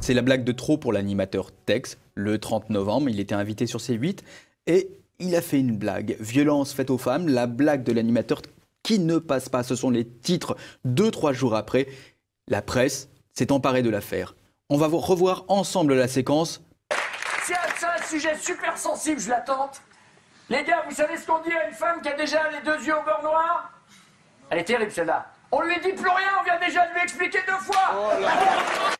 C'est la blague de trop pour l'animateur Tex. Le 30 novembre, il était invité sur C8 et il a fait une blague. Violence faite aux femmes, la blague de l'animateur qui ne passe pas. Ce sont les titres 2-3 jours après. La presse s'est emparée de l'affaire. On va revoir ensemble la séquence. C'est un sujet super sensible, je l'attends. Les gars, vous savez ce qu'on dit à une femme qui a déjà les 2 yeux au beurre noir? Elle est terrible celle-là. On lui dit plus rien, on vient déjà de lui expliquer 2 fois.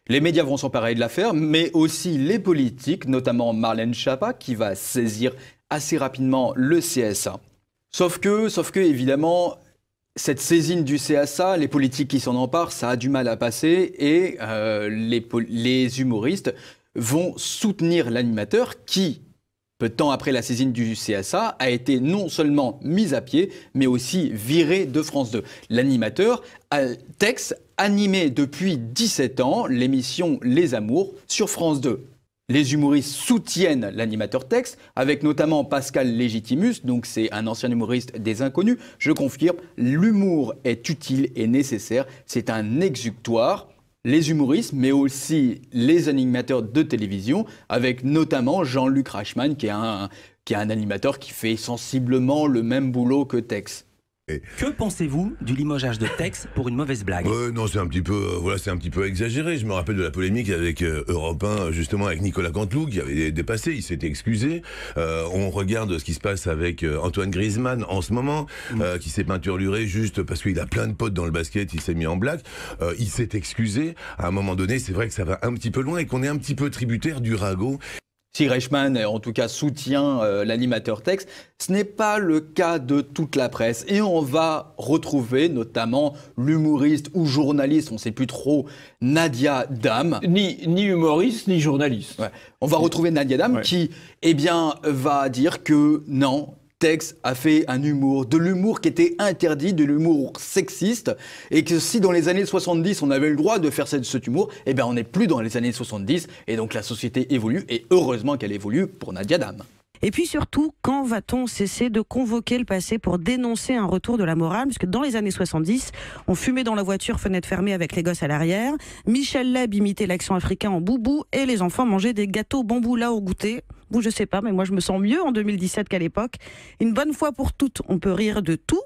Les médias vont s'emparer de l'affaire, mais aussi les politiques, notamment Marlène Schiappa, qui va saisir assez rapidement le CSA. Sauf que évidemment, cette saisine du CSA, les politiques qui s'en emparent, ça a du mal à passer et les humoristes vont soutenir l'animateur qui, peu de temps après la saisine du CSA, a été non seulement mis à pied, mais aussi viré de France 2. L'animateur, Tex, animait depuis 17 ans l'émission Les Amours sur France 2. Les humoristes soutiennent l'animateur Tex, avec notamment Pascal Légitimus, donc c'est un ancien humoriste des Inconnus. Je confirme, l'humour est utile et nécessaire, c'est un exutoire. Les humoristes, mais aussi les animateurs de télévision, avec notamment Jean-Luc Reichmann, qui est un animateur qui fait sensiblement le même boulot que Tex. Que pensez-vous du limogeage de Tex pour une mauvaise blague? Non, c'est un petit peu exagéré. Je me rappelle de la polémique avec Europe 1, justement avec Nicolas Canteloup, qui avait dépassé, il s'était excusé. On regarde ce qui se passe avec Antoine Griezmann en ce moment, qui s'est peinturluré juste parce qu'il a plein de potes dans le basket, il s'est mis en blague. Il s'est excusé. À un moment donné, c'est vrai que ça va un petit peu loin et qu'on est un petit peu tributaire du ragot. Si Reichmann, en tout cas, soutient l'animateur Tex, ce n'est pas le cas de toute la presse. Et on va retrouver notamment l'humoriste ou journaliste, on ne sait plus trop, Nadia Dame. Ni humoriste, ni journaliste. Ouais. On va retrouver Nadia Dame qui, va dire que non, Tex a fait de l'humour qui était interdit, de l'humour sexiste, et que si dans les années 70 on avait le droit de faire cet humour, on n'est plus dans les années 70, et donc la société évolue, et heureusement qu'elle évolue pour Nadia Dame. Et puis surtout, quand va-t-on cesser de convoquer le passé pour dénoncer un retour de la morale? Puisque dans les années 70, on fumait dans la voiture, fenêtre fermée avec les gosses à l'arrière. Michel Leb imitait l'accent africain en boubou et les enfants mangeaient des gâteaux bamboula au goûter. Vous, je sais pas, mais moi je me sens mieux en 2017 qu'à l'époque. Une bonne fois pour toutes, on peut rire de tout.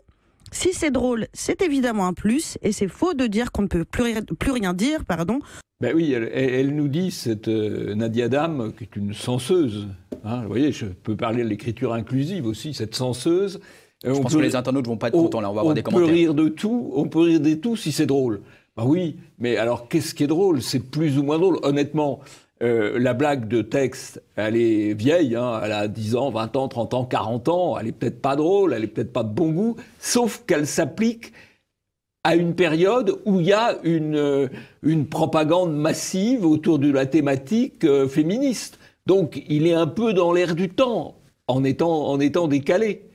Si c'est drôle, c'est évidemment un plus, et c'est faux de dire qu'on ne peut plus rien dire, pardon. Ben oui, elle nous dit, cette Nadia Dame, qui est une censeuse. Hein, vous voyez, je peux parler de l'écriture inclusive aussi, cette censeuse. Je pense que les internautes ne vont pas être contents, là, on va avoir des commentaires. On peut rire de tout si c'est drôle. Ben oui, mais alors qu'est-ce qui est drôle? C'est plus ou moins drôle, honnêtement. La blague de Tex, elle est vieille, hein, elle a 10 ans, 20 ans, 30 ans, 40 ans, elle est peut-être pas drôle, elle est peut-être pas de bon goût, sauf qu'elle s'applique à une période où il y a une propagande massive autour de la thématique féministe. Donc il est un peu dans l'air du temps, en étant décalé.